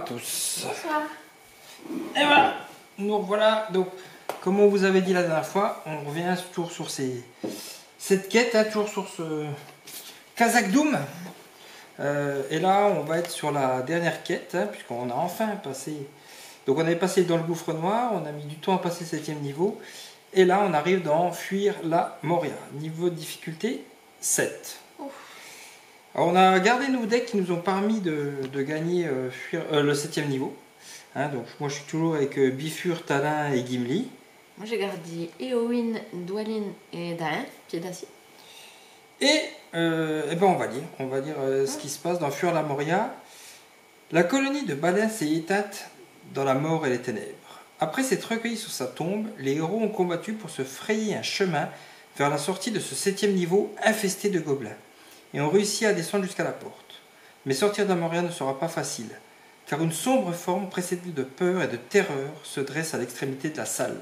à tous. Bonsoir. Et voilà, nous voilà. Donc, comme on vous avait dit la dernière fois, on revient toujours sur cette quête, hein, toujours sur ce Khazad-dûm. Et là, on va être sur la dernière quête, hein, puisqu'on a enfin passé. Donc, on avait passé dans le gouffre noir, on a mis du temps à passer le 7e niveau. Et là, on arrive dans Fuir la Moria. Niveau de difficulté 7. Alors, on a gardé nos decks qui nous ont permis de gagner le 7e niveau. Hein, donc, moi, je suis toujours avec Bifur, Talin et Gimli. Moi, j'ai gardé Éowyn, Dwalin et Dain, pied d'acier. Et ben on va lire ce qui se passe dans Fuir la Moria. La colonie de Balin s'est éteinte dans la mort et les ténèbres. Après s'être recueillis sur sa tombe, les héros ont combattu pour se frayer un chemin vers la sortie de ce 7e niveau infesté de gobelins, et ont réussi à descendre jusqu'à la porte. Mais sortir de la Moria ne sera pas facile, car une sombre forme précédée de peur et de terreur se dresse à l'extrémité de la salle.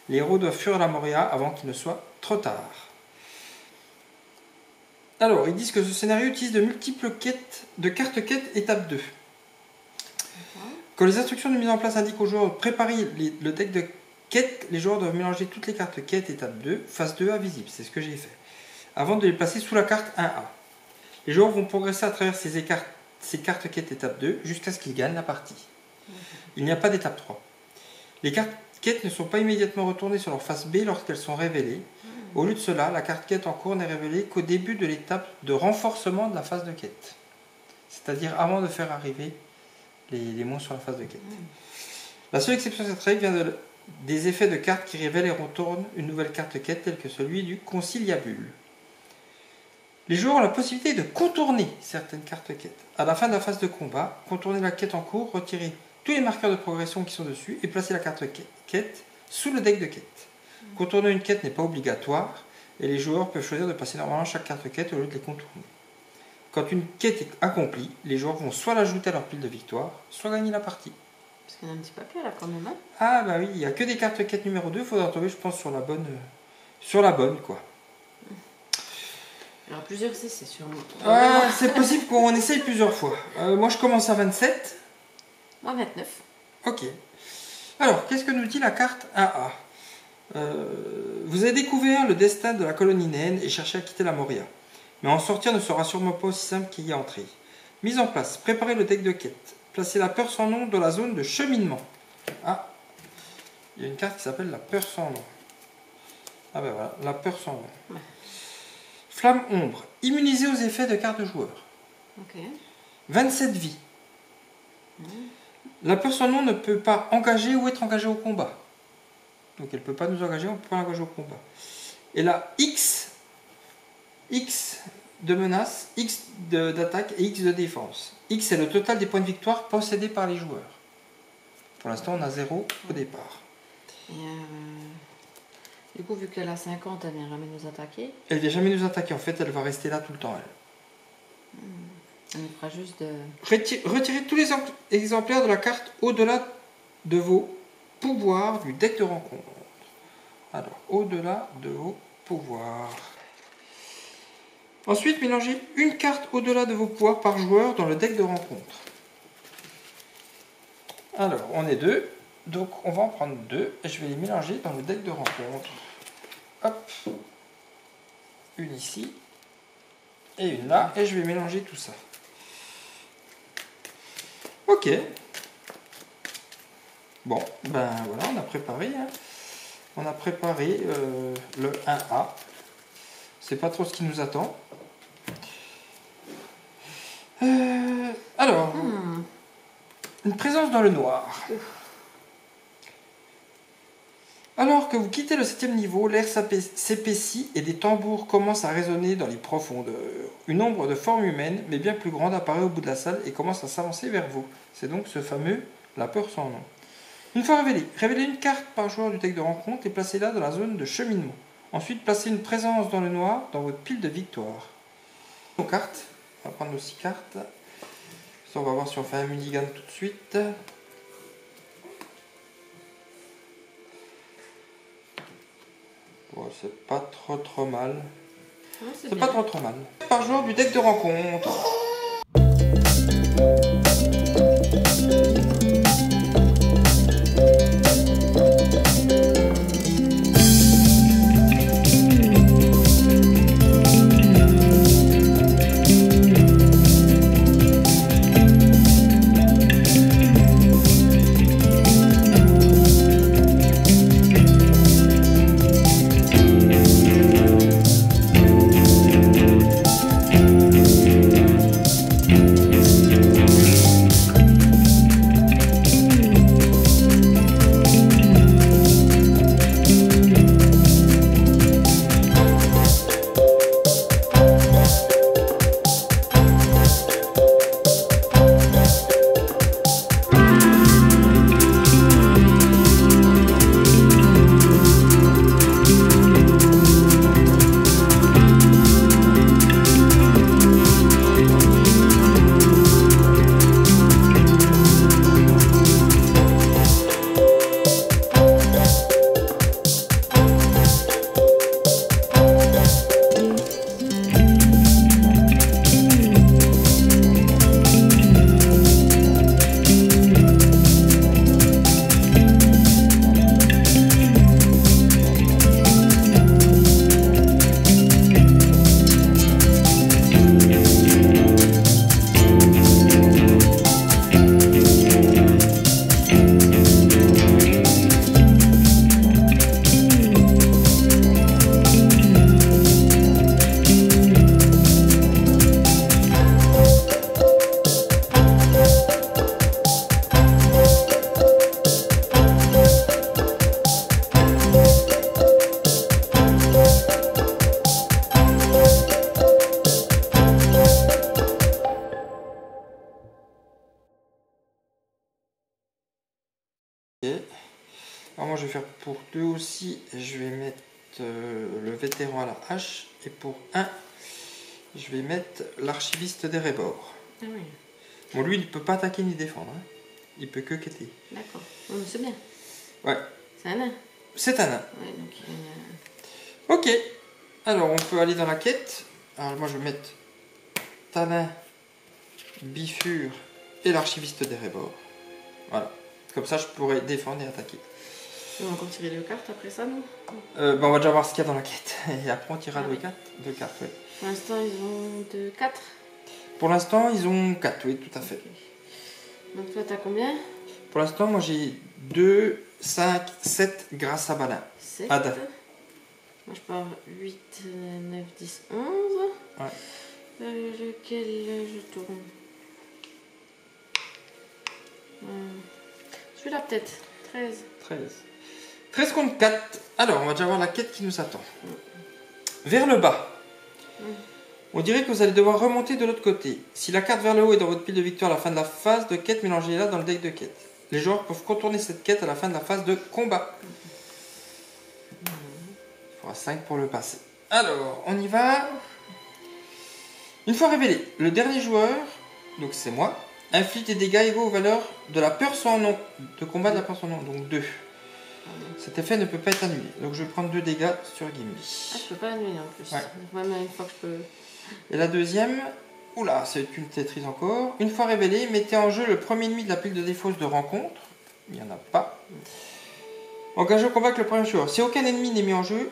Les héros doivent fuir la Moria avant qu'il ne soit trop tard. Alors, ils disent que ce scénario utilise de multiples cartes quêtes étape 2. Quand les instructions de mise en place indiquent aux joueurs de préparer le deck de quêtes, les joueurs doivent mélanger toutes les cartes quêtes étape 2, face 2A visible, c'est ce que j'ai fait, avant de les placer sous la carte 1A. Les joueurs vont progresser à travers ces cartes quêtes étape 2 jusqu'à ce qu'ils gagnent la partie. Il n'y a pas d'étape 3. Les cartes quêtes ne sont pas immédiatement retournées sur leur face B lorsqu'elles sont révélées. Au lieu de cela, la carte quête en cours n'est révélée qu'au début de l'étape de renforcement de la phase de quête. C'est-à-dire avant de faire arriver les monstres sur la phase de quête. La seule exception de cette règle vient des effets de cartes qui révèlent et retournent une nouvelle carte quête telle que celui du conciliabule. Les joueurs ont la possibilité de contourner certaines cartes quêtes. À la fin de la phase de combat, contourner la quête en cours, retirer tous les marqueurs de progression qui sont dessus et placer la carte quête sous le deck de quête. Contourner une quête n'est pas obligatoire et les joueurs peuvent choisir de passer normalement chaque carte quête au lieu de les contourner. Quand une quête est accomplie, les joueurs vont soit l'ajouter à leur pile de victoire, soit gagner la partie. Parce qu'il y a un petit papier là quand même. Hein. Ah bah oui, il n'y a que des cartes quête numéro 2, il faudra tomber je pense sur la bonne quoi. Alors plusieurs c'est sûr. C'est possible qu'on essaye plusieurs fois. Moi je commence à 27. Moi 29. Ok. Alors, qu'est-ce que nous dit la carte 1A ? Vous avez découvert le destin de la colonie naine et cherché à quitter la Moria. Mais en sortir ne sera sûrement pas aussi simple qu'y entrer. Mise en place, préparez le deck de quête. Placez la peur sans nom dans la zone de cheminement. Ah, il y a une carte qui s'appelle la peur sans nom. Ah ben voilà, la peur sans nom. Ouais. Flamme ombre, immunisée aux effets de cartes joueurs. Ok. 27 vies. La peur sans nom ne peut pas engager ou être engagée au combat. Donc elle ne peut pas nous engager, on ne peut pas l'engager au combat. Et là, X de menace, X d'attaque et X de défense. X est le total des points de victoire possédés par les joueurs. Pour l'instant, on a 0 au départ. Et du coup, vu qu'elle a 50, elle ne vient jamais nous attaquer. Elle ne vient jamais nous attaquer, en fait, elle va rester là tout le temps, elle. Elle nous fera juste de... Retirez tous les exemplaires de la carte au-delà de vos pouvoirs du deck de rencontre. Alors, au-delà de vos pouvoirs. Ensuite, mélangez une carte au-delà de vos pouvoirs par joueur dans le deck de rencontre. Alors, on est 2. Donc, on va en prendre 2 et je vais les mélanger dans le deck de rencontre. Hop. Une ici. Et une là. Et je vais mélanger tout ça. Ok. Bon, ben voilà, on a préparé. Hein. On a préparé le 1A. C'est pas trop ce qui nous attend. Alors, une présence dans le noir. Alors que vous quittez le 7e niveau, l'air s'épaissit et des tambours commencent à résonner dans les profondeurs. Une ombre de forme humaine, mais bien plus grande, apparaît au bout de la salle et commence à s'avancer vers vous. C'est donc ce fameux la peur sans nom. Une fois révélez une carte par joueur du deck de rencontre et placez-la dans la zone de cheminement. Ensuite, placez une présence dans le noir dans votre pile de victoire. Nos cartes, on va prendre nos 6 cartes. Ça, on va voir si on fait un mulligan tout de suite. Bon, c'est pas trop mal. Ouais, c'est pas trop mal. Par joueur du deck de rencontre. Alors moi je vais faire pour 2 aussi. Et je vais mettre le vétéran à la hache. Et pour 1, je vais mettre l'archiviste des Rébors. Ah oui. Bon, lui il ne peut pas attaquer ni défendre. Hein. Il peut que quêter. D'accord. Oh, mais c'est bien. Ouais. C'est un nain. C'est un nain. Ouais, donc il y a Ok. Alors on peut aller dans la quête. Alors moi je vais mettre Talin, Bifur et l'archiviste des Rébors. Voilà. Comme ça je pourrais défendre et attaquer. On va encore tirer 2 cartes après ça, non? On va déjà voir ce qu'il y a dans la quête. Et après on tirera Ah deux oui. cartes. Deux cartes, oui. Pour l'instant, ils ont 2, 4. Pour l'instant ils ont 4, oui tout à fait. Donc toi, t'as combien? Pour l'instant moi j'ai 2, 5, 7 grâce à Balin. 7. Ada. Moi, je pars 8, 9, 10, 11. Ouais. Lequel je tourne? Celui-là, peut-être. 13. 13. 13 contre 4. Alors on va déjà voir la quête qui nous attend. Vers le bas. On dirait que vous allez devoir remonter de l'autre côté. Si la carte vers le haut est dans votre pile de victoire à la fin de la phase de quête, mélangez-la dans le deck de quête. Les joueurs peuvent contourner cette quête à la fin de la phase de combat. Il faudra 5 pour le passer. Alors, on y va. Une fois révélé, le dernier joueur, donc c'est moi, inflige des dégâts égaux aux valeurs de la peur sans nom. De combat de la peur sans nom, donc 2. Cet effet ne peut pas être annulé. Donc je vais prendre 2 dégâts sur Gimli. Ah, je peux pas annuler en plus. Ouais. Donc, même une fois que je peux. Et la deuxième, oula, c'est une Tetris encore. Une fois révélé, mettez en jeu le premier ennemi de la pile de défausse de rencontre. Il n'y en a pas. Engagez au combat avec le premier joueur. Si aucun ennemi n'est mis en jeu,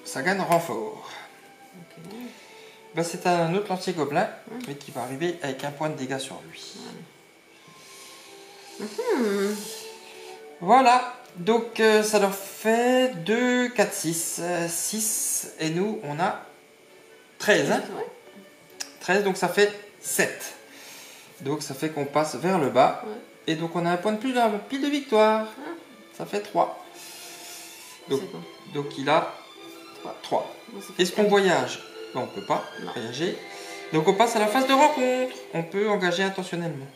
ça gagne renfort. Ok. Ben, c'est un autre lancier gobelin, mais qui va arriver avec un point de dégâts sur lui. Voilà. Donc ça leur fait 2, 4, 6. 6. Et nous, on a 13. Hein, Ouais. 13, donc ça fait 7. Donc ça fait qu'on passe vers le bas. Ouais. Et donc on a un point de plus dans la pile de victoire. Ah. Ça fait 3. Donc, C'est bon. donc il a 3. Bon, ça fait Est-ce qu'on 4. voyage? Ben, on peut pas Non. voyager. Donc on passe à la phase de rencontre. On peut engager intentionnellement.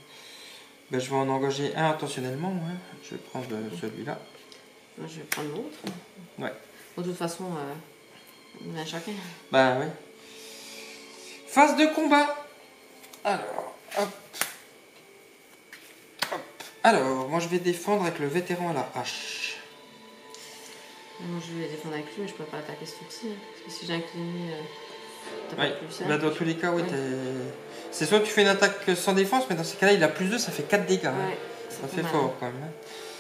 Ben, je vais en engager un intentionnellement. Hein. Je vais prendre celui-là. Moi, je vais prendre l'autre. Ouais. Bon, de toute façon, on a chacun. Ben oui. Phase de combat. Alors, hop. Hop. Alors, moi je vais défendre avec le vétéran à la hache. Moi, je vais défendre avec lui, mais je peux pas attaquer ce tour-ci. Hein. Parce que si j'ai un clinique, t'as Oui. pas plus. Ben, dans tous les cas, oui, Ouais. c'est soit tu fais une attaque sans défense, mais dans ces cas-là, il a plus 2, ça fait 4 dégâts. Hein. Ouais, Ça pas fait mal. fort quand même.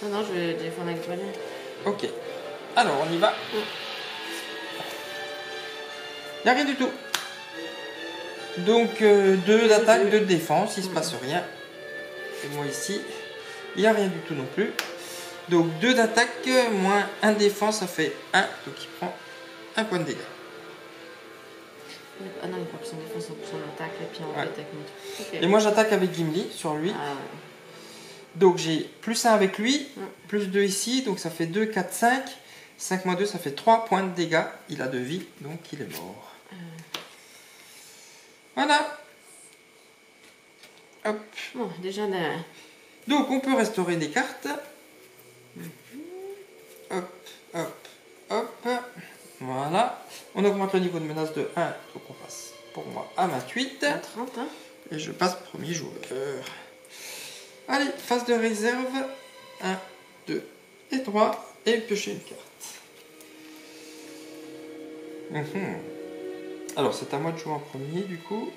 Hein. Non, je vais défendre avec Balin. Ok. Alors, on y va. Il n'y a rien du tout. Donc, 2 d'attaque, 2 de défense, il se passe rien. Et moi ici, il n'y a rien du tout non plus. Donc 2 d'attaque, moins 1 de défense, ça fait 1. Donc il prend 1 point de dégâts. Ah non, il faut que son défense, son attaque, et puis on Ouais. fait avec notre. Ok. Et moi j'attaque avec Gimli sur lui. Ah, Donc j'ai plus 1 avec lui, ouais. plus 2 ici, donc ça fait 2, 4, 5. 5 moins 2, ça fait 3 points de dégâts. Il a 2 vies, donc il est mort. Voilà. Hop. Bon, déjà, d'un. Donc on peut restaurer des cartes. Hop, hop, hop. Voilà. On augmente le niveau de menace de 1, donc on passe pour moi à 28. À 30, hein. Et je passe premier joueur. Allez, phase de réserve. 1, 2 et 3. Et piocher une carte. Alors c'est à moi de jouer en premier du coup.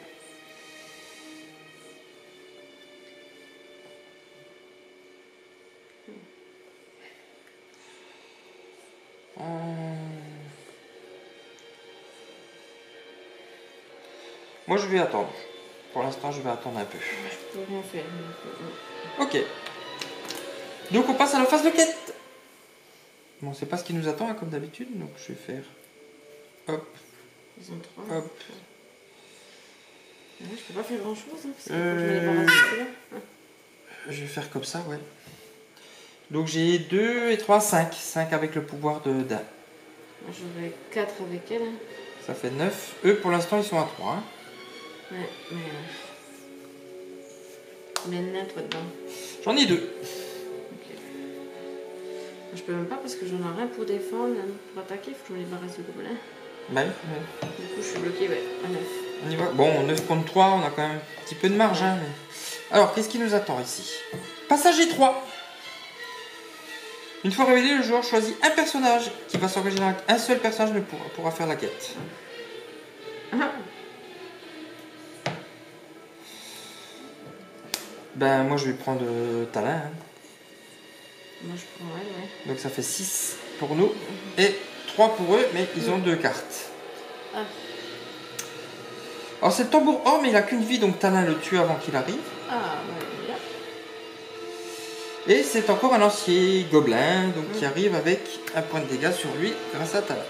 Moi je vais attendre. Pour l'instant je vais attendre un peu. Je peux rien faire. Ok. Donc on passe à la phase de quête. Bon, c'est pas ce qui nous attend hein, comme d'habitude, donc je vais faire. Hop, Ils ont 3. hop. Ouais, je peux pas faire grand chose. Hein, parce que faut que je me débarrasse de celui-là. Je vais faire comme ça, ouais. Donc j'ai 2 et 3, 5. 5 avec le pouvoir de d'un. Moi, j'aurais 4 avec elle. Hein. Ça fait 9. Eux pour l'instant ils sont à 3. Hein. Ouais, mais. Mais nain, toi dedans. J'en ai 2. Ok. Je peux même pas parce que j'en ai rien pour défendre, rien pour attaquer, il faut que je me débarrasse du gobelin. Bah oui. Du coup, je suis bloquée, ouais, à 9. On y va. Bon, 9 contre 3, on a quand même un petit peu de marge. Hein, mais... Alors, qu'est-ce qui nous attend ici? Passager 3. Une fois révélé, le joueur choisit un personnage qui va s'engager dans un seul personnage ne pourra faire la quête. Ben, moi je vais prendre Talin. Hein. Moi je prends elle, ouais. Donc ça fait 6 pour nous et 3 pour eux, mais ils ont 2 cartes. Ah. Alors c'est le tambour or, mais il a qu'une vie, donc Talin le tue avant qu'il arrive. Ah, ouais, bien. Et c'est encore un lancier gobelin, donc qui arrive avec un point de dégâts sur lui grâce à Talin.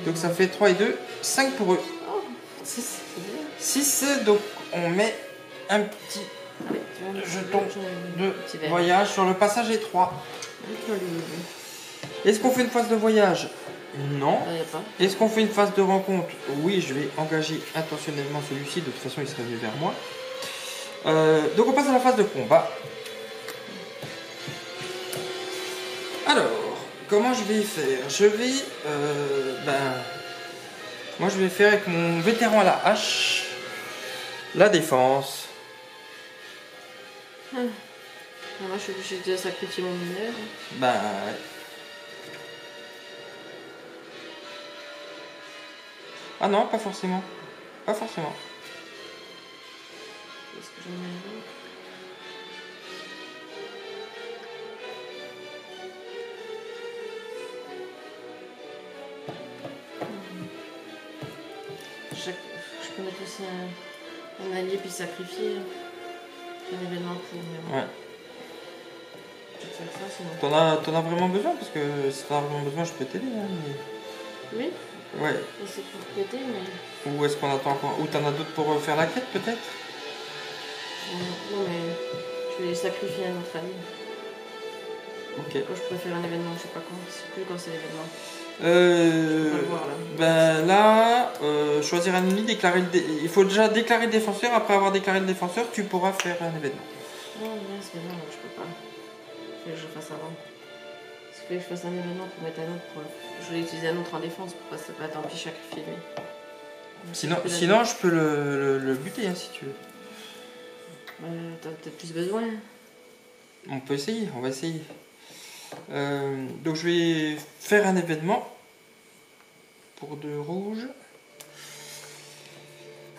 Donc ça fait 3 et 2, 5 pour eux. Oh, 6, c'est bien. 6, donc on met un petit jeton de voyage sur le passage étroit. Est-ce qu'on fait une phase de voyage? Non. Est-ce qu'on fait une phase de rencontre? Oui, je vais engager intentionnellement celui-ci, de toute façon il serait venu vers moi. Donc on passe à la phase de combat. Alors, comment je vais faire? Je vais... moi je vais faire avec mon vétéran à la hache la défense. Moi je suis obligée de sacrifier mon mineur. Ben ouais. Ah non, pas forcément. Pas forcément. Est-ce que j'en ai un autre? Je peux mettre aussi un allié puis sacrifier un événement pour. Ouais. Je vais faire ça sinon. T'en as vraiment besoin? Parce que si t'en as vraiment besoin, je peux t'aider. Hein, mais... Oui. Ouais. Et c'est pour péter, mais. Ou est-ce qu'on attend encore? Ou t'en as d'autres pour faire la quête peut-être? Non, mais je vais les sacrifier à un autre allié. Ok. Quand je peux faire un événement, je sais pas quand. Je sais plus quand c'est l'événement. Voir, là. Ben là, choisir un ennemi, déclarer il faut déjà déclarer le défenseur. Après avoir déclaré le défenseur, tu pourras faire un événement. Non, c'est bien, je peux pas. Il faut que je le fasse avant. Il faut que je fasse un événement pour mettre un autre. Je voulais utiliser un autre en défense pour pas se battre, tant pis, sacrifier lui. Sinon je peux le buter hein, si tu veux. T'as peut-être plus besoin. On peut essayer, on va essayer. Donc je vais faire un événement pour 2 rouges.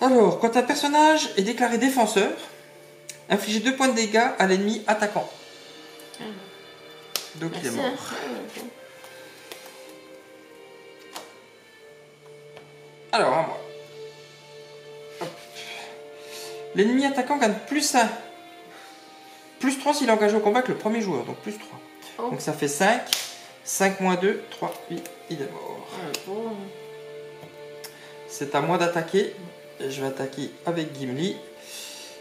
Alors, quand un personnage est déclaré défenseur, infligez 2 points de dégâts à l'ennemi attaquant. Donc il est mort. Alors, à moi. L'ennemi attaquant gagne plus 1. Plus 3 s'il est engagé au combat avec le premier joueur, donc plus 3. Oh. Donc ça fait 5. 5 moins 2, 3, 8, il est mort. Bon. C'est à moi d'attaquer. Je vais attaquer avec Gimli.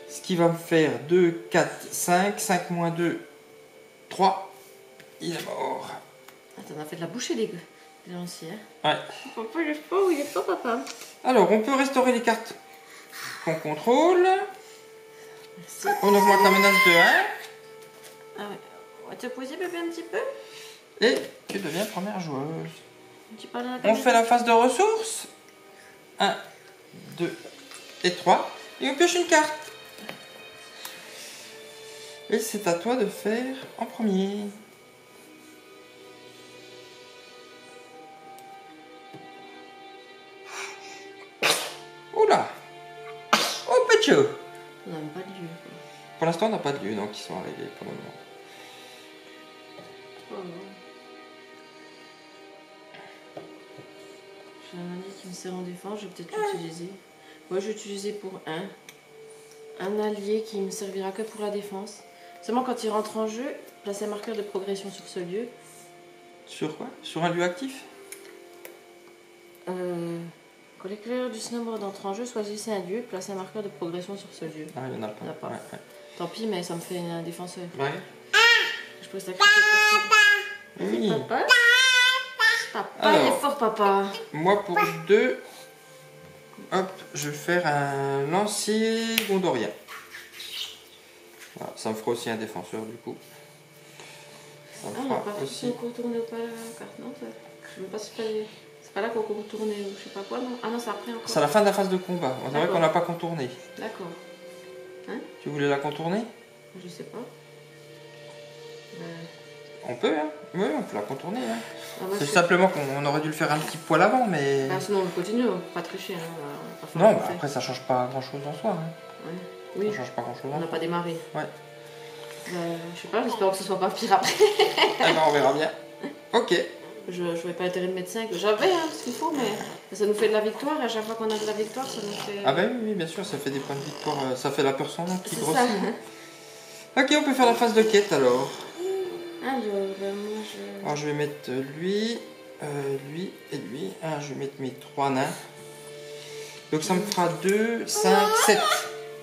Ce qui va me faire 2, 4, 5. 5 moins 2, 3. Il est mort. Ah, t'en as fait de la bouchée des lanciers. Ouais. Papa, il est pas, il est pas papa. Alors, on peut restaurer les cartes qu'on contrôle. Merci. On augmente la menace de 1. Ah ouais. On va te poser bébé un petit peu. Et tu deviens première joueuse. On fait la phase de ressources. 1, 2 et 3. Et on pioche une carte. Et c'est à toi de faire en premier. Oula. Oh, Pécho. On n'a pas de lieu. Quoi. Pour l'instant, on n'a pas de lieu, donc ils sont arrivés pour le moment. Oh non. J'ai un allié qui me sert en défense, je vais peut-être l'utiliser. Moi, je vais utiliser pour un allié qui me servira que pour la défense. Seulement quand il rentre en jeu, placez un marqueur de progression sur ce lieu. Sur quoi? Sur un lieu actif? Quand l'éclaireur du snowboard entre en jeu, choisissez un lieu, placez un marqueur de progression sur ce lieu. Ah, il n'y en a pas. Ouais, ouais. Tant pis, mais ça me fait un défenseur. Ouais. Je peux sacrifier. Oui. Papa. Papa, alors, il est fort, papa. Moi, pour 2, hop, je vais faire un lancier gondorien. Voilà, ça me fera aussi un défenseur, du coup. On le Ah, on fera n'a pas fait aussi. contourner ou pas la carte, non? Je sais même pas si fallait. C'est pas là qu'on contournait ou je sais pas quoi, non? Ah non, c'est après encore. C'est à la fin de la phase de combat. C'est vrai D'accord. qu'on l'a pas contourné. D'accord. Tu voulais la contourner? Je sais pas. On peut, hein. Oui, on peut la contourner. Hein. Ah, bah, C'est simplement qu'on aurait dû le faire un petit poil avant, mais... Bah, sinon on continue, on peut pas tricher. Hein. On va pas faire Non, le bah, fait. après ça change pas grand chose en soi. Hein. Ouais. Oui, Ça change pas grand chose on en n'a soi. pas démarré. Ouais. Je sais pas, j'espère que ce soit pas pire après. Eh ben, on verra bien. Ok. Je vais pas intérêt de mettre 5. J'avais hein, ce qu'il faut, mais ça nous fait de la victoire. Et à chaque fois qu'on a de la victoire, ça nous fait. Ah bah oui, oui, bien sûr, ça fait des points de victoire. Ça fait la peur sans nom qui C'est grossit. ça. Ok, on peut faire la phase de quête alors. Alors, moi je. Alors je vais mettre lui et lui. Ah, je vais mettre mes 3 nains. Donc ça me fera 2, 5, 7.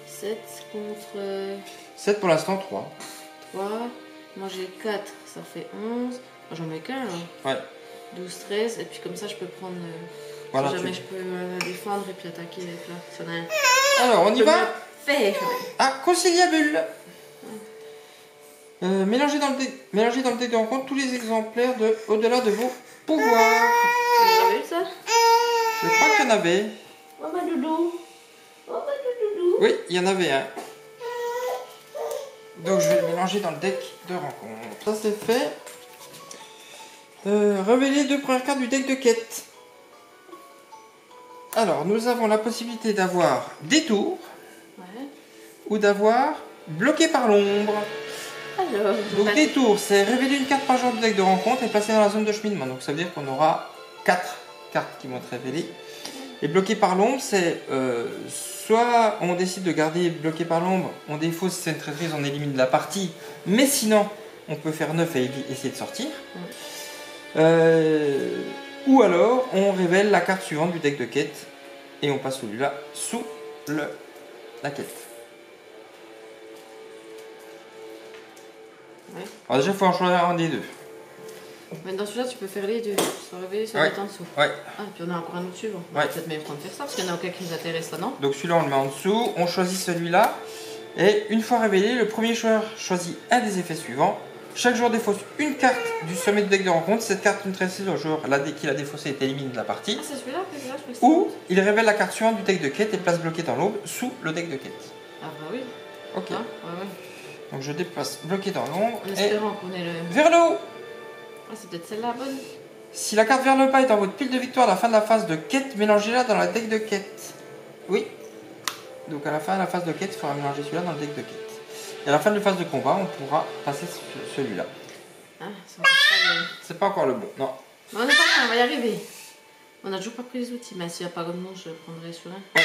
7 contre 7 pour l'instant, 3. 3. Moi j'ai 4, ça fait 11. J'en mets qu'un là. Ouais. 12, 13. Et puis comme ça, je peux prendre. Voilà, si jamais tu- je peux défendre et puis attaquer avec là. Ça n'a rien. Alors on y Je va. peux faire. Ah, conciliabule. Mélangez dans le deck de rencontre tous les exemplaires de au-delà de vos pouvoirs. Vous avez vu ça? Je crois qu'il y en avait. Oh bah doudou. Oh bah doudou. Oui, il y en avait un. Donc je vais le mélanger dans le deck de rencontre. Ça c'est fait. Révéler 2 premières cartes du deck de quête. Alors, nous avons la possibilité d'avoir détour Ouais. ou d'avoir bloqué par l'ombre. Alors, Donc détour, c'est révéler une carte par jour du deck de rencontre et placer dans la zone de cheminement. Donc ça veut dire qu'on aura 4 cartes qui vont être révélées. Et bloqué par l'ombre, c'est soit on décide de garder bloqué par l'ombre, on défausse si c'est une traîtrise, on élimine la partie, mais sinon on peut faire 9 et essayer de sortir. Ou alors on révèle la carte suivante du deck de quête et on passe celui-là sous la quête. Ouais. Alors déjà il faut en choisir un des deux. Mais dans celui-là, tu peux faire les deux. Soit réveiller, soit Ouais. mettre en dessous. Ouais. Ah, et puis on a encore un autre suivant. On Ouais. va peut-être même prendre faire ça, parce qu'il y en a aucun qui nous intéresse là, non? Donc celui-là on le met en dessous, on choisit celui-là et une fois révélé, le premier joueur choisit un des effets suivants. Chaque joueur défausse une carte du sommet du deck de rencontre. Cette carte une traîtrise au joueur qui l'a défaussée est éliminée de la partie. Ah, c'est celui-là que je crois que c'est Ou il révèle la carte suivante du deck de quête et place bloqué dans l'aube sous le deck de quête. Ah, bah oui. Ok. Ah, ouais, ouais. Donc je déplace bloqué dans l'ombre En et espérant qu'on ait le. vers le haut. Ah, c'est peut-être celle-là, bonne. Si la carte vers le bas est dans votre pile de victoire à la fin de la phase de quête, mélangez-la dans la deck de quête. Oui. Donc à la fin de la phase de quête, il faudra mélanger celui-là dans le deck de quête. Et à la fin de la phase de combat, on pourra passer celui-là. Ah, ça va pas bien. C'est pas encore le bon, non. Mais on est pas loin, on va y arriver. On a toujours pas pris les outils, mais s'il n'y a pas comme nom, je prendrai celui-là.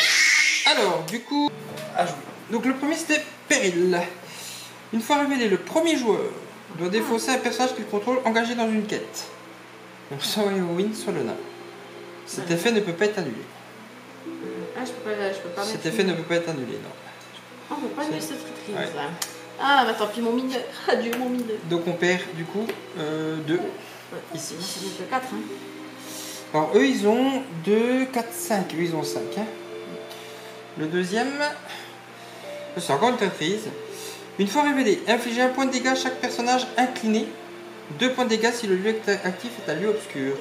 Alors, du coup, à jouer. Donc le premier c'était Péril. Une fois révélé, le premier joueur doit défausser un personnage qu'il contrôle engagé dans une quête. Donc soit héroïne, soit le nain. Cet effet ne peut pas être annulé. Ah, je peux pas Cet mettre. effet ne peut pas être annulé, non. Ah, on peut pas mettre cette traîtrise Ouais. là. Ah, bah tant pis, mon mineur. Adieu, mon mineur. Donc on perd du coup 2 Ouais. ici. Ça nous fait 4, hein. Alors eux ils ont 2, 4, 5. Eux ils ont 5. Hein. Le deuxième, c'est encore une traîtrise. Une fois révélé, infligez un point de dégâts à chaque personnage incliné. 2 points de dégâts si le lieu actif est un lieu obscur.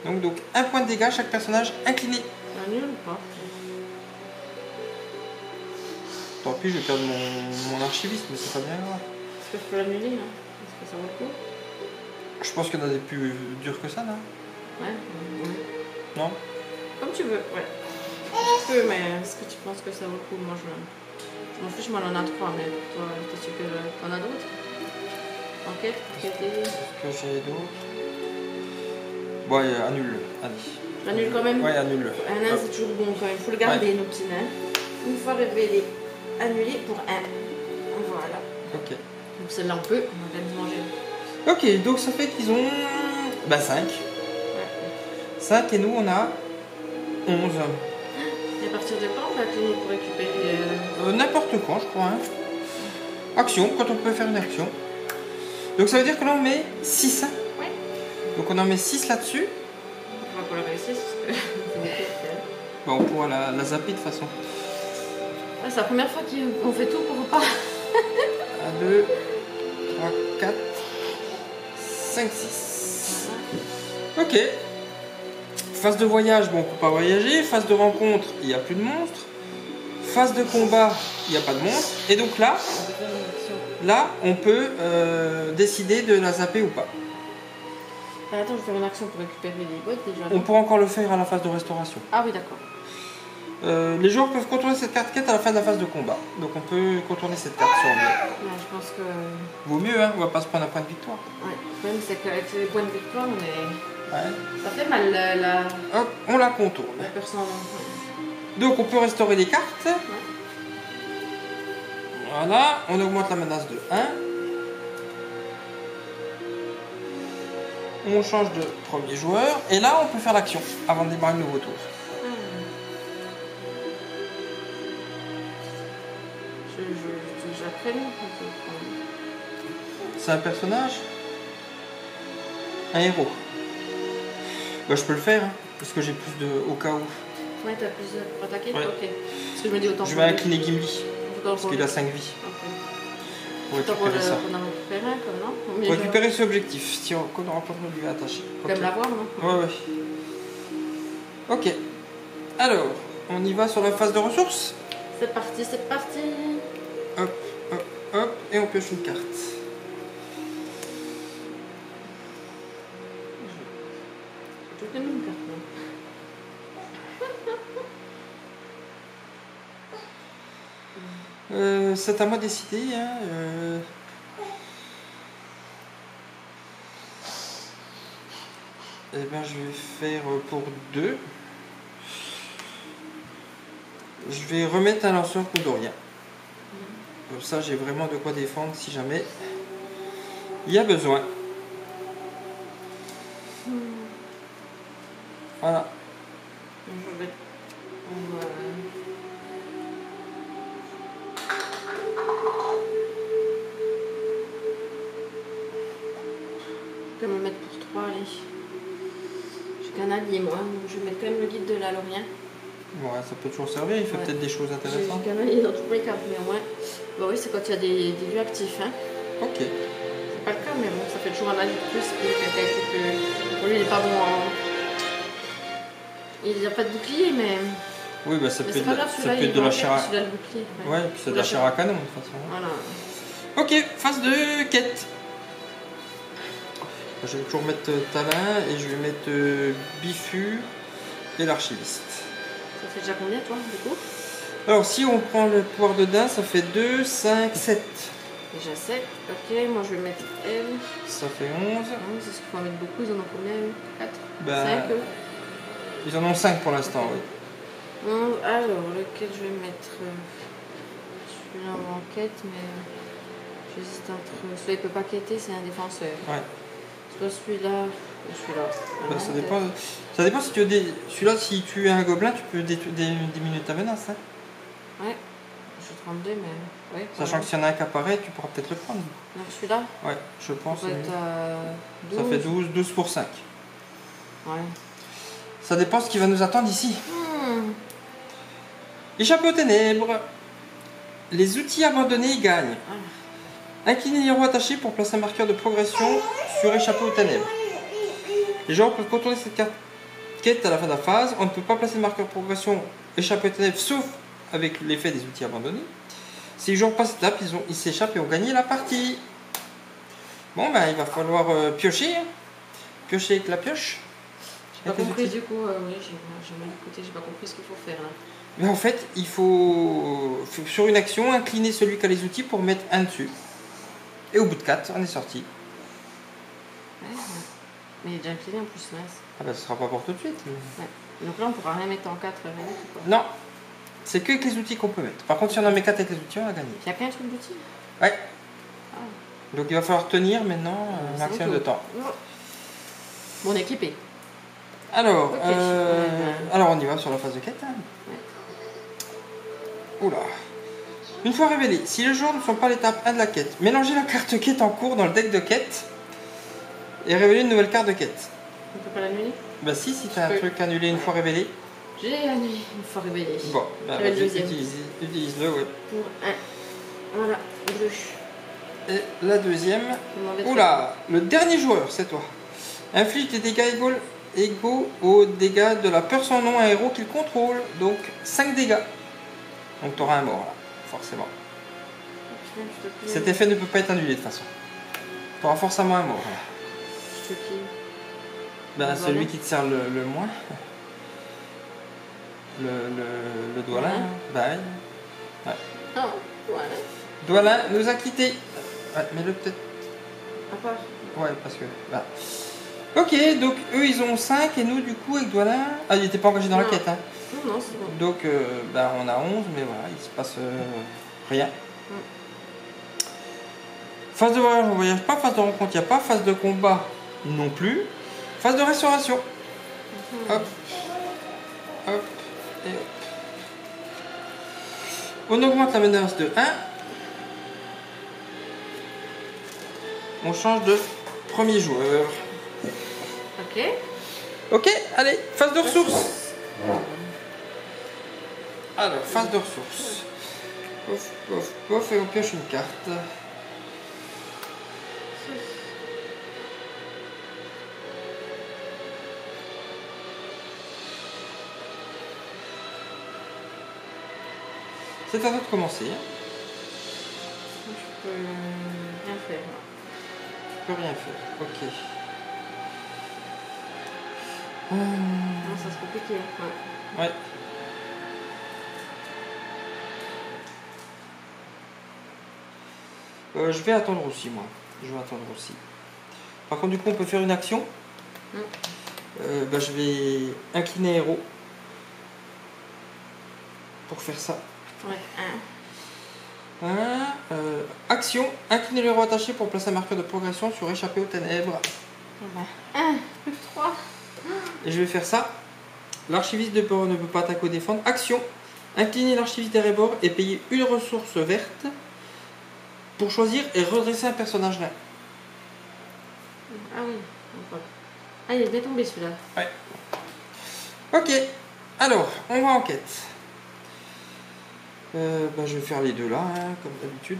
Donc 1 point de dégâts à chaque personnage incliné. C'est nul ou pas? Tant pis, je vais perdre mon archiviste, mais c'est pas bien grave. Est-ce que je peux l'annuler là? Est-ce que ça vaut le coup? Je pense qu'il y en a des plus durs que ça, là. Ouais. Non? Comme tu veux, ouais. Tu peux, mais est-ce que tu penses que ça vaut le coup? Moi, je m'en fiche, moi, j'en ai 3, mais toi, t'es sûr que t'en as d'autres? Enquête, enquêter. Est-ce que j'ai d'autres? Bon, annule. Allez. J'annule quand même. Ouais, annule. Un nain, c'est toujours bon quand même. Faut le garder, nos petits nains. Une fois révélé, annulé pour 1. Voilà. Ok. Donc celle-là, on peut. On va quand même manger. Ok, donc ça fait qu'ils ont 5. Ouais. 5 et nous on a 11. Et à partir de quand on va clinique pour récupérer N'importe quand, je crois. Hein. Action, quand on peut faire une action. Donc ça veut dire que là on met 6. Hein. Ouais. Donc on en met 6 là-dessus. On va pas le réussir parce que c'est beaucoup. Bon, on pourra la zapper de toute façon. Ouais, c'est la première fois qu'on fait tout pour pas. 1, 2, 3, 4, 5, 6. Ok. Phase de voyage, bon, on peut pas voyager. Phase de rencontre, il n'y a plus de monstres. Phase de combat, il n'y a pas de monstres. Et donc là, on peut décider de la zapper ou pas. Attends, je vais faire une action pour récupérer les boîtes déjà. On pourra encore le faire à la phase de restauration. Ah oui, d'accord. Les joueurs peuvent contourner cette carte quête à la fin de la phase de combat. Donc on peut contourner cette carte si on veut. Ouais, je pense que... Vaut mieux, hein, on va pas se prendre un point de victoire. Ouais, le problème c'est qu'avec les points de victoire, on est... Ouais. Ça fait mal la... Hop, on la contourne. La personne... Donc on peut restaurer les cartes. Ouais. Voilà, on augmente la menace de 1. On change de premier joueur. Et là, on peut faire l'action avant de démarrer le nouveau tour. C'est un personnage? Un héros? Bah, je peux le faire, hein, parce que j'ai plus de... au cas où. Ouais, t'as plus pour attaquer? Ouais. Ok. Parce que je me dis autant... Je vais incliner Gimli, parce qu'il a 5 vies. Okay. Pour récupérer ça. On en récupérer un, comme non? Pour récupérer ce objectif, si on aura pas de lui attacher. Faut même l'avoir, non? Ouais, ouais. Ok. Alors, on y va sur la phase de ressources? C'est parti, c'est parti! Hop, hop, hop, et on pioche une carte. Je te donne une carte, non? C'est à moi de décider. Hein, Eh bien, je vais faire pour 2. Je vais remettre un lanceur poudrien. Comme ça, j'ai vraiment de quoi défendre si jamais il y a besoin. Voilà. Je vais me mettre pour 3, allez. J'ai qu'un allié, moi, donc je vais mettre quand même le guide de la Lorient. Ouais, ça peut toujours servir, il fait peut-être des choses intéressantes. J'ai qu'un allié dans tous les cas, mais au moins. Bah oui, c'est quand il y a des lieux actifs. Hein. Ok. C'est pas le cas, mais bon, ça fait toujours un allié de plus. Pour lui, il est pas bon en. Il n'y a pas de bouclier, mais. Oui, bah ça peut être de de la chair à... Ouais, puis c'est de la chair à canon de toute façon. Voilà. Ok, phase de quête. Je vais toujours mettre Talin et je vais mettre Bifu et l'archiviste. Ça fait déjà combien toi du coup? Alors si on prend le pouvoir de Dain, ça fait 2, 5, 7. Déjà 7, ok, moi je vais mettre elle. Ça fait 11. C'est ce qu'il faut en mettre beaucoup, ils en ont combien? 4 ben, 5 Ils en ont 5 pour l'instant, okay. Oui. Alors, lequel je vais mettre? Celui-là en quête, mais j'hésite entre... Celui-là il peut pas quêter, c'est un défenseur. Ouais. Soit celui-là ou celui-là. Ben, ça dépend si tu veux... Celui-là, si tu es un gobelin, tu peux diminuer ta menace. Hein. Ouais. Je suis 32, mais... Ouais, sachant que s'il y en a un qui apparaît, tu pourras peut-être le prendre. Donc celui-là? Ouais, je pense. Ça peut être 12. Ça fait 12 pour 5. Ouais. Ça dépend ce qui va nous attendre ici. Échapper aux ténèbres. Les outils abandonnés gagnent. Incliner les roues attachées pour placer un marqueur de progression sur échapper aux ténèbres. Les joueurs peuvent contourner cette carte quête à la fin de la phase. On ne peut pas placer le marqueur de progression échapper aux ténèbres sauf avec l'effet des outils abandonnés. Si les joueurs passent cette étape, ils s'échappent et ont gagné la partie. Bon, ben il va falloir piocher. Hein. Piocher avec la pioche. J'ai pas compris du coup, oui, j'ai mal écouté, j'ai pas compris ce qu'il faut faire là. Mais en fait, il faut sur une action incliner celui qui a les outils pour mettre un dessus. Et au bout de 4, on est sorti. Ouais. Mais il est déjà incliné en plus, mince. Ah bah ce sera pas pour tout de suite. Ouais. Donc là on pourra rien mettre en 4 quoi. Non, c'est que avec les outils qu'on peut mettre. Par contre, si on en met 4 avec les outils, on a gagné. Il y a qu'un truc d'outils? Ouais. Ah. Donc il va falloir tenir maintenant un maximum de temps. Bon, on est équipé. Alors, okay. Alors on y va sur la phase de quête. Hein. Ouais. Oula. Une fois révélé, si les joueurs ne sont pas à l'étape 1 de la quête, mélangez la carte quête en cours dans le deck de quête et révélez une nouvelle carte de quête. On peut pas l'annuler? Bah si t'as un truc annulé une fois révélé. J'ai annulé une fois révélé. Bon, bah, utilise-le, ouais. Pour 1. Voilà, bleu. Et la deuxième. Je m'en vais Oula, le dernier joueur, c'est toi. Inflige des dégâts égaux aux dégâts de la personne non à un héros qu'il contrôle. Donc 5 dégâts. Donc tu auras un mort là, forcément. Putain, je te plie. Cet effet ne peut pas être annulé de toute façon. Tu auras forcément un mort là. Je te plie. Ben, Le celui doigt-lin. qui te sert le moins. Le doigt là. Ouais. Ouais. Ah, voilà. Doualin nous a quittés. Ouais, mets-le peut-être. À part. Ouais, parce que là. Ok, donc eux ils ont 5 et nous du coup avec Doualin. Ah, il n'était pas engagé dans la Non. quête. Hein. Non, non, c'est bon. Donc ben, on a 11, mais voilà, il se passe rien. Phase de voyage, on voyage pas. Phase de rencontre, il n'y a pas. Phase de combat, non plus. Phase de restauration. Hop. Hop. Et hop. On augmente la menace de 1. On change de premier joueur. Ok. Ok, allez, phase de ressources. Alors, phase de ressources. Pof, pof, pof, et on pioche une carte. C'est à toi de commencer. Je peux rien faire. Tu peux rien faire. Ok. Non, ça c'est compliqué. Ouais. Ouais. Je vais attendre aussi, moi. Je vais attendre aussi. Par contre, du coup, on peut faire une action. Bah, je vais incliner héros. Pour faire ça. Ouais. Action, incliner le héros attaché pour placer un marqueur de progression sur échapper aux ténèbres. 1 plus 3. Et je vais faire ça. L'archiviste de bord ne peut pas attaquer ou défendre. Action, incliner l'archiviste des rebords et payer une ressource verte pour choisir et redresser un personnage nain. Ah oui. Ah, il est bien tombé celui-là. Ouais. Ok, alors, on va en quête. Bah, je vais faire les deux là, hein, comme d'habitude.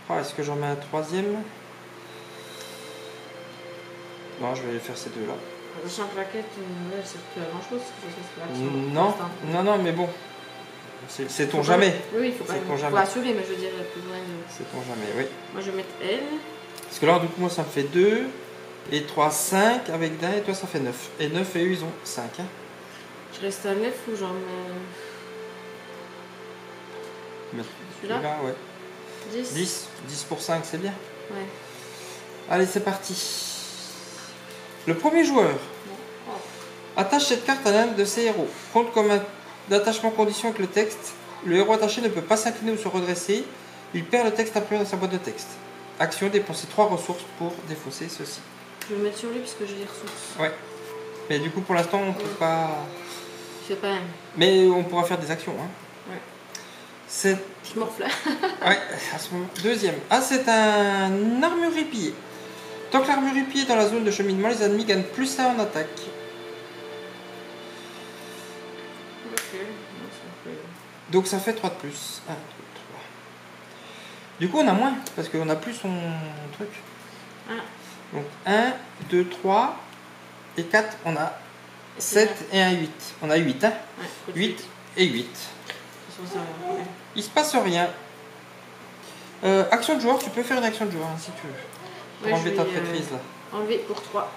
Ah, est-ce que j'en mets un troisième? Non, je vais faire ces deux là. Sachant que la quête, ouais, c'est plus à grand chose. Non, non, non, mais bon. C'est ton jamais. Oui, il faut pas C'est ton jamais. faut assurer, mais je veux dire, plus loin de. C'est ton jamais, oui. Moi, je vais mettre elle. Parce que là, du coup, moi, ça me fait 2. Et 3, 5 avec d'un. Et toi, ça fait 9. Et 9 et eux, ils ont 5. Hein. Je reste à 9 ou j'en mets. Celui-là Là, ouais. 10. 10. 10 pour 5, c'est bien. Ouais. Allez, c'est parti. Le premier joueur attache cette carte à l'un de ses héros. Compte comme un d'attachement condition avec le texte. Le héros attaché ne peut pas s'incliner ou se redresser. Il perd le texte imprimé dans sa boîte de texte. Action, dépenser 3 ressources pour défausser ceci. Je vais le mettre sur lui puisque j'ai les ressources. Ouais. Mais du coup, pour l'instant, on peut pas... Je fais pas un. Mais on pourra faire des actions. Hein. Ouais. C'est... Je morfle là. Ouais, à ce moment. Deuxième. Ah, c'est un armurier pillé. Tant que l'armurier pillé est dans la zone de cheminement, les ennemis gagnent plus 1 en attaque. Ok. Donc ça fait 3 de plus. 1, 2, 3. Du coup, on a moins, parce qu'on a plus son truc. Ah. Donc 1, 2, 3 et 4, on a 7 et un 8. On a 8, hein. Ouais, 8 et 8. Ouais. Il se passe rien. Action de joueur, tu peux faire une action de joueur hein, si tu veux. Pour Ouais, enlever je ta vais, traîtrise là. Enlever pour 3.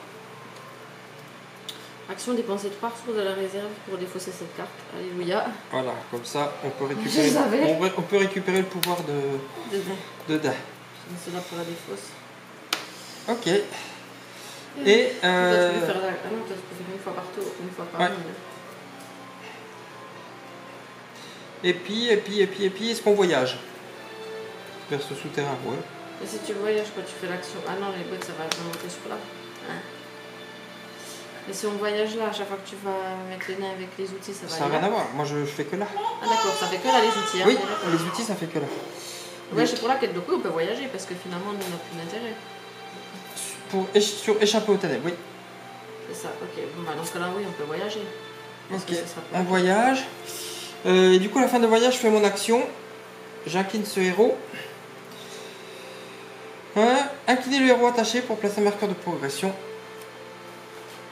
Action, dépenser 3 ressources de la réserve pour défausser cette carte. Alléluia. Voilà, comme ça on peut Je récupérer, savais. on peut récupérer le pouvoir de dain. C'est là pour la défausse. Ok. Et Toi, tu peux faire la... Ah non, toi, tu peux faire une fois par tour, une fois par ouais. round. Et puis, est-ce qu'on voyage vers ce souterrain? Ouais. Et si tu voyages quand tu fais l'action... Ah non, les boîtes, ça va remonter sur là. Hein. Et si on voyage là, à chaque fois que tu vas mettre les nains avec les outils, ça va Ça n'a aller rien là. à voir. Moi, je fais que là. Ah d'accord, ça fait que là les outils. Hein, Oui, d'accord. les outils, ça fait que là. Ouais, c'est pour là qu'être de coup, on peut voyager parce que finalement, nous, on n'a plus d'intérêt. Sur échapper aux ténèbres, oui. C'est ça, ok. Bon, bah, dans ce cas-là, oui, on peut voyager. Parce Ok, que ça sera pas- on voyage. Et du coup, à la fin de voyage, je fais mon action. J'incline ce héros. Ouais, incliner le héros attaché pour placer un marqueur de progression.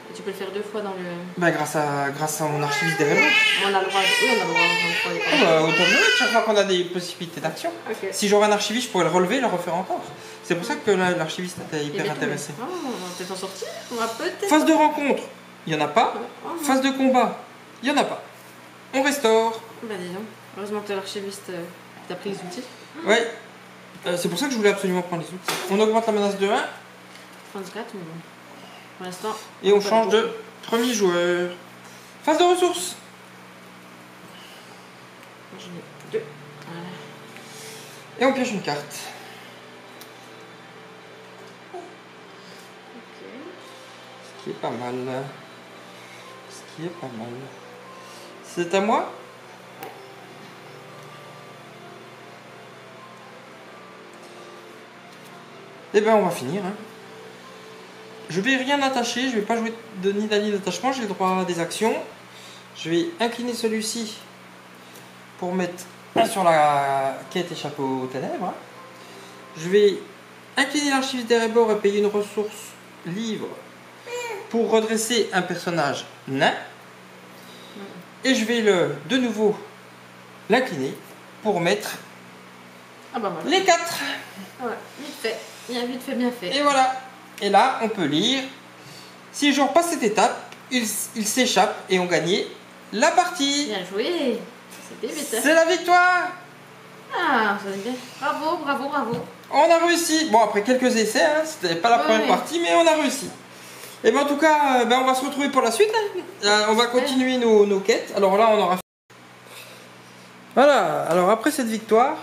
Et tu peux le faire 2 fois dans le... Bah grâce à mon archiviste des héros. On a le droit, oui, on a le droit de Ah bah, autant mieux chaque fois qu'on a des possibilités d'action. Ok. Si j'aurais un archiviste, je pourrais le relever et le refaire encore. C'est pour ça que l'archiviste était Il y hyper avait tout, intéressé. mais- Oh, on va peut-être en sortir. On va peut-être... Phase de rencontre, il n'y en a pas. Oh, non. Phase de combat, il n'y en a pas. On restaure. Bah dis donc. Heureusement que l'archiviste t'a pris les outils. Ouais. C'est pour ça que je voulais absolument prendre les outils. On augmente la menace de 1 34, mais bon. Pour l'instant... et on peut change pas de premier joueur. Phase de ressources. Moi, j'en ai 2. Voilà. Et on pioche une carte. Ok. Ce qui est pas mal. Ce qui est pas mal. C'est à moi. Eh ben on va finir. Hein. Je vais rien attacher, je vais pas jouer ni d'allié d'attachement, j'ai le droit à des actions. Je vais incliner celui-ci pour mettre un sur la quête échappée aux ténèbres. Je vais incliner l'archiviste des rebords et payer une ressource livre pour redresser un personnage nain. Et je vais de nouveau l'incliner pour mettre Ah bah voilà. les 4. Ouais, vite fait. Bien vite fait, bien fait. Et voilà. Et là, on peut lire. Si je repasse cette étape, il s'échappe et on gagnait la partie. Bien joué. C'était vite. Hein. C'est la victoire. Ah, ça va bien. Bravo, bravo, bravo. On a réussi. Bon, après quelques essais, hein, c'était pas la première Ouais. partie, mais on a réussi. Et bien en tout cas, on va se retrouver pour la suite. Hein. On va continuer nos quêtes. Alors là, on aura... Voilà, alors après cette victoire,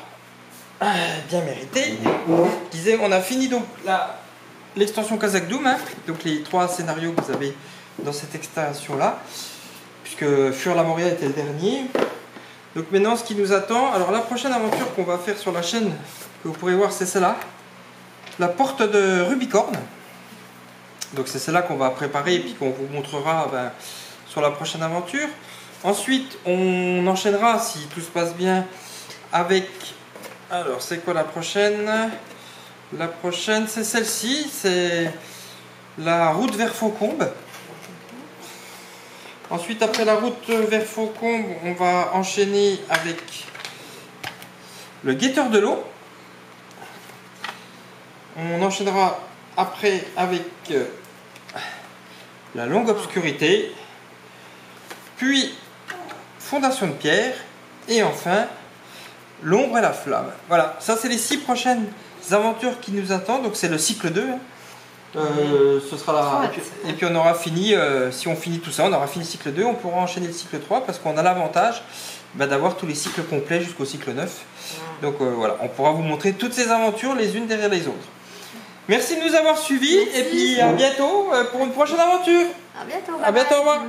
bien méritée, je disais, on a fini donc l'extension Kazakh Doom, hein, donc les 3 scénarios que vous avez dans cette extension-là, puisque Fuir la Moria était le dernier. Donc maintenant, ce qui nous attend, alors la prochaine aventure qu'on va faire sur la chaîne, que vous pourrez voir, c'est celle-là, la porte de Rubicorne. Donc c'est celle-là qu'on va préparer et puis qu'on vous montrera sur la prochaine aventure. Ensuite, on enchaînera, si tout se passe bien, avec... Alors, c'est quoi la prochaine? La prochaine, c'est celle-ci, c'est la route vers Faucombe. Ensuite, après la route vers Faucombe, on va enchaîner avec le guetteur de l'eau. On enchaînera après avec la longue obscurité, puis fondation de pierre, et enfin l'ombre et la flamme. Voilà, ça c'est les 6 prochaines aventures qui nous attendent, donc c'est le cycle 2. Hein. Ce sera là. Et puis on aura fini, si on finit tout ça, on aura fini le cycle 2, on pourra enchaîner le cycle 3 parce qu'on a l'avantage d'avoir tous les cycles complets jusqu'au cycle 9. Donc voilà, on pourra vous montrer toutes ces aventures les unes derrière les autres. Merci de nous avoir suivis. Merci. Et puis à bientôt pour une prochaine aventure. À bientôt. À bientôt, au revoir.